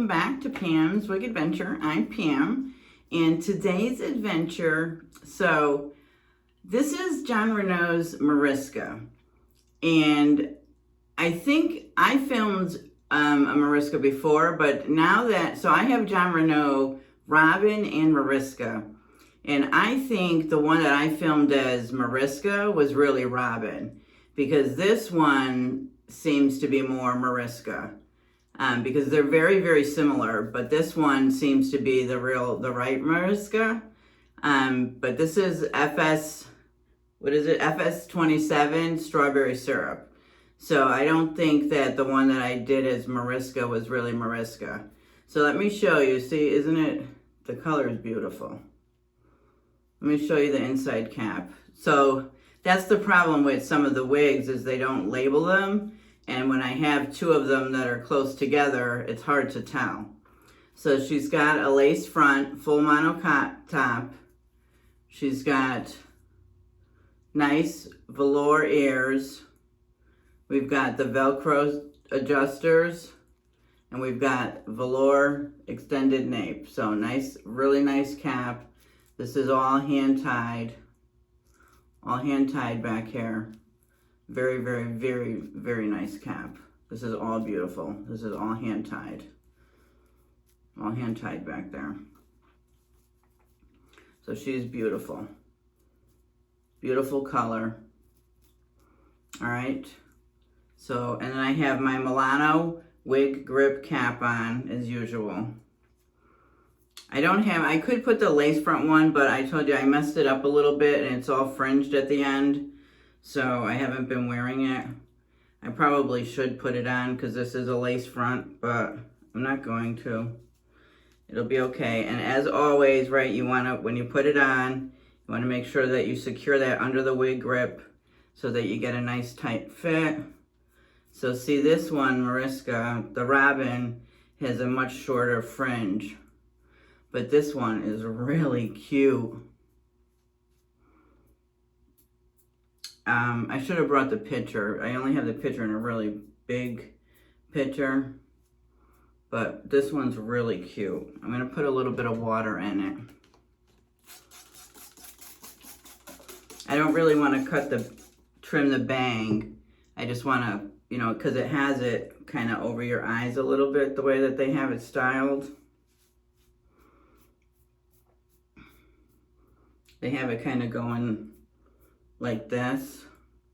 welcome back to Pam's Wig Adventure. I'm Pam, and today's adventure, so this is Jon Renau's Mariska, and I think I filmed a Mariska before, but now that, so I have Jon Renau Robin and Mariska, and I think the one that I filmed as Mariska was really Robin, because this one seems to be more Mariska. Because they're very, very similar, but this one seems to be the right Mariska. But this is FS 27 strawberry syrup. So I don't think that the one that I did as Mariska was really Mariska. So let me show you. See, isn't it, the color is beautiful. Let me show you the inside cap. So that's the problem with some of the wigs, is they don't label them. And when I have two of them that are close together, it's hard to tell. So she's got a lace front, full mono top. She's got nice velour ears. We've got the Velcro adjusters. And we've got velour extended nape. So nice, really nice cap. This is all hand-tied. All hand-tied back here. Very, very, very, very nice cap. This is all beautiful. This is all hand-tied. All hand-tied back there. So she's beautiful. Beautiful color. All right. So, and then I have my Milano wig grip cap on as usual. I could put the lace front one, but I told you I messed it up a little bit and it's all fringed at the end. So I haven't been wearing it. I probably should put it on because this is a lace front, but I'm not going to. It'll be okay. And as always, right, you want to, when you put it on, you want to make sure that you secure that under the wig grip so that you get a nice tight fit. So see, this one, Mariska, the Robin, has a much shorter fringe. But this one is really cute. I should have brought the picture. I only have the picture in a really big picture. But this one's really cute. I'm going to put a little bit of water in it. I don't really want to trim the bang. I just want to, you know, because it has it kind of over your eyes a little bit, the way that they have it styled. They have it kind of going like this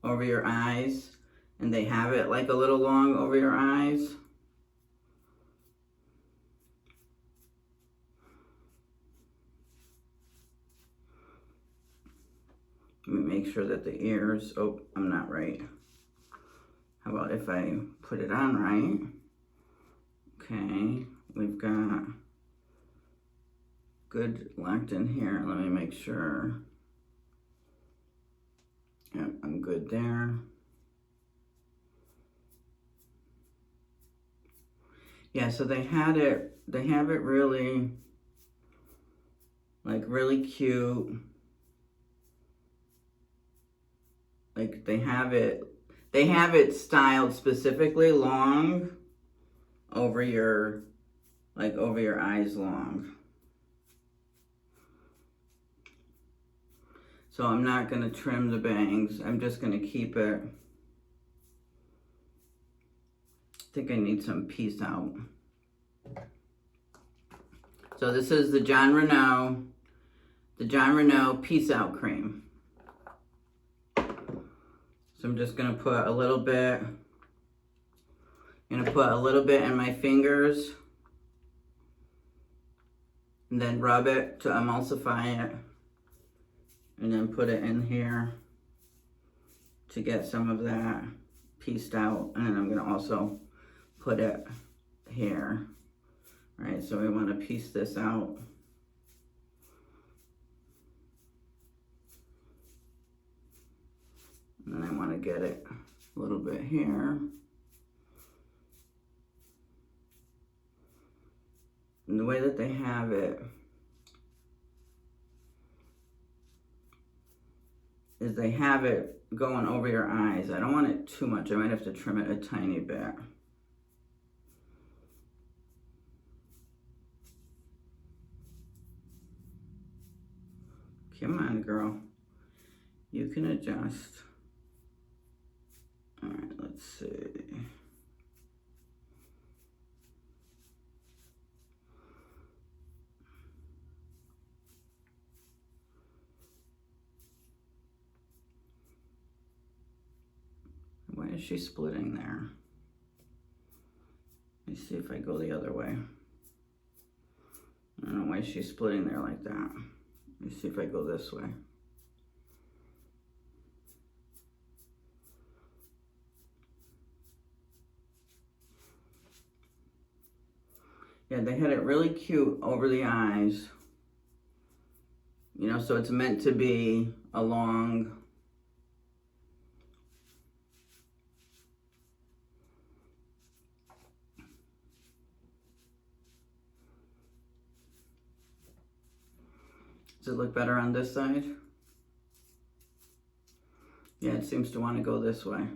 over your eyes, and they have it like a little long over your eyes. Let me make sure that the ears, oh, I'm not right. How about if I put it on right? Okay, we've got good locked in here. Let me make sure. Yep, I'm good there. Yeah, so they have it really, like, really cute. Like, they have it styled specifically long over your, like, over your eyes long. So I'm not going to trim the bangs. I'm just going to keep it. I think I need some piece out. So this is the Jon Renau Piece Out Cream. So I'm just going to put a little bit. I'm going to put a little bit in my fingers. And then rub it to emulsify it. And then put it in here to get some of that pieced out. And then I'm gonna also put it here. All right, so we wanna piece this out. And then I wanna get it a little bit here. And the way that they have it is they have it going over your eyes. I don't want it too much. I might have to trim it a tiny bit. Come on, girl. You can adjust. All right, let's see. Why is she splitting there? Let me see if I go the other way. I don't know why she's splitting there like that. Let me see if I go this way. Yeah, they had it really cute over the eyes. You know, so it's meant to be a long... Does it look better on this side? Yeah, it seems to want to go this way.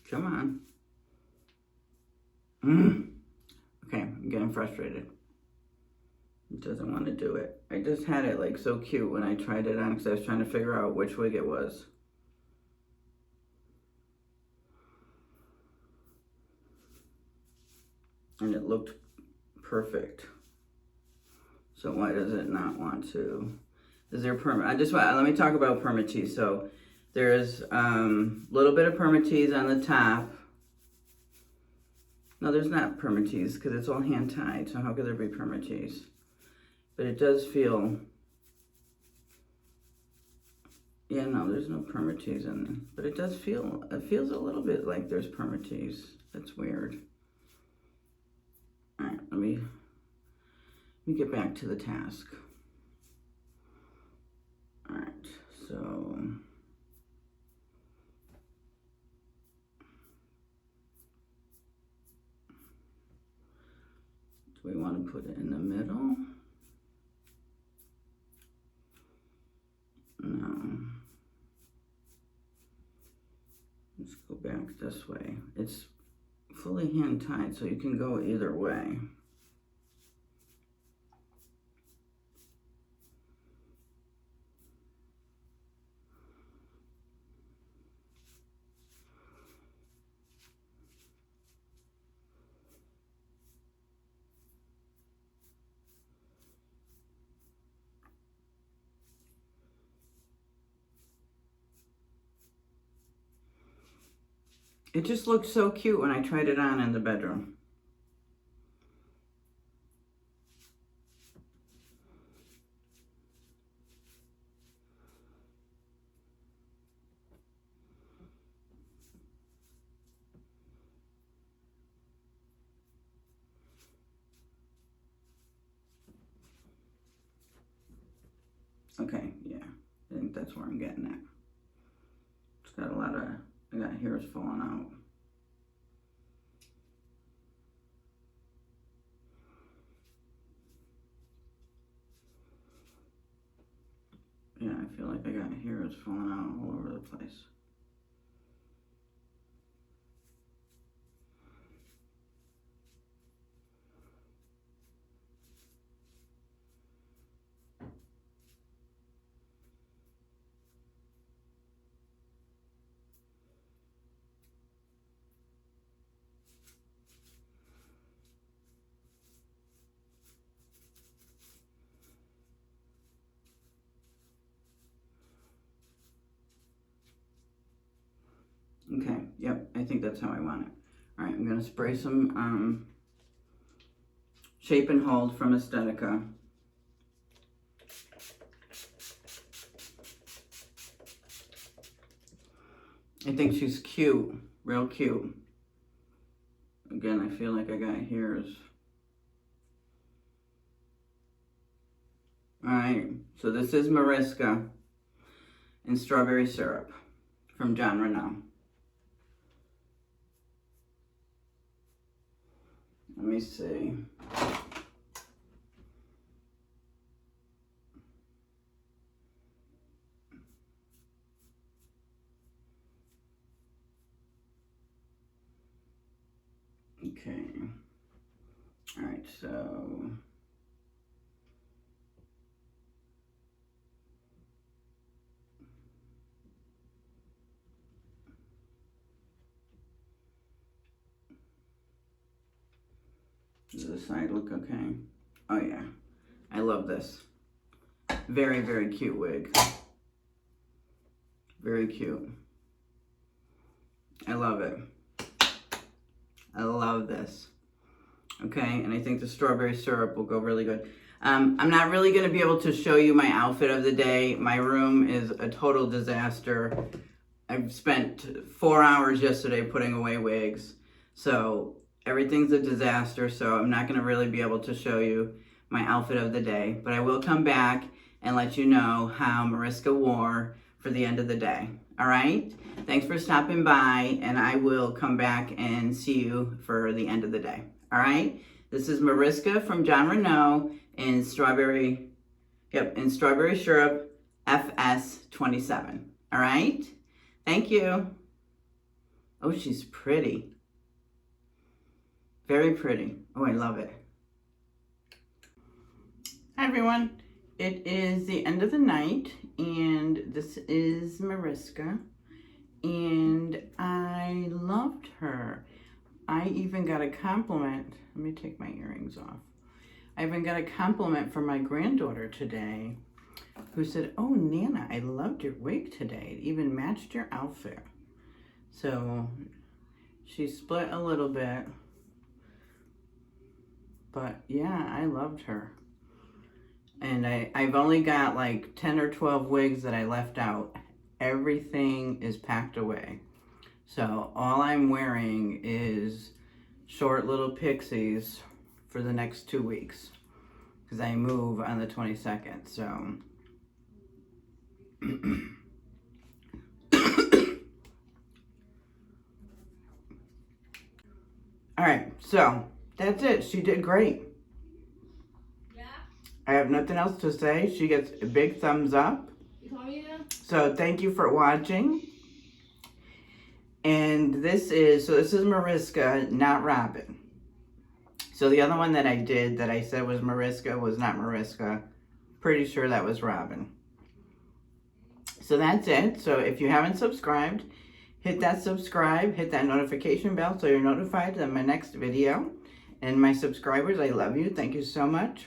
Come on. Okay, I'm getting frustrated. It doesn't want to do it. I just had it like so cute when I tried it on because I was trying to figure out which wig it was. And it looked perfect. So why does it not want to? Is there let me talk about permatease. So there's a little bit of permatease on the top. No, there's not permatease because it's all hand tied. So how could there be permatease? But it does feel, yeah, no, there's no permatease in there. But it does feel, it feels a little bit like there's permatease. That's weird. All right, let me get back to the task. All right, so. Do we want to put it in the middle? No. Let's go back this way. It's fully hand tied, so you can go either way. It just looked so cute when I tried it on in the bedroom. Okay, yeah, I think that's where I'm getting at. It's got a lot of, I got hairs falling out. Yeah, I feel like I got hairs falling out all over the place. Okay, yep, I think that's how I want it. All right, I'm gonna spray some Shape and Hold from Estetica. I think she's cute, real cute. Again, I feel like I got hairs. All right, so this is Mariska in Strawberry Syrup from Jon Renau. Let me see. Okay. All right, so does this side look okay? Oh yeah, I love this. Very, very cute wig. Very cute. I love it. I love this. Okay, and I think the strawberry syrup will go really good. I'm not really going to be able to show you my outfit of the day. My room is a total disaster. I've spent 4 hours yesterday putting away wigs. So everything's a disaster, so I'm not going to really be able to show you my outfit of the day. But I will come back and let you know how Mariska wore for the end of the day. All right? Thanks for stopping by, and I will come back and see you for the end of the day. All right? This is Mariska from Jon Renau in strawberry syrup FS27. All right? Thank you. Oh, she's pretty. Very pretty. Oh, I love it. Hi, everyone. It is the end of the night, and this is Mariska, and I loved her. I even got a compliment. Let me take my earrings off. I even got a compliment from my granddaughter today who said, "Oh, Nana, I loved your wig today. It even matched your outfit." So she split a little bit, but yeah, I loved her. And I've only got like 10 or 12 wigs that I left out. Everything is packed away. So all I'm wearing is short little pixies for the next 2 weeks because I move on the 22nd. So all right, so that's it. She did great. I have nothing else to say. She gets a big thumbs up. So thank you for watching. And this is Mariska, not Robin. So the other one that I did that I said was Mariska was not Mariska. Pretty sure that was Robin. So that's it. So if you haven't subscribed, hit that subscribe, hit that notification bell so you're notified of my next video. And my subscribers, I love you. Thank you so much.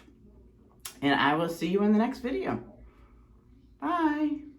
And I will see you in the next video. Bye.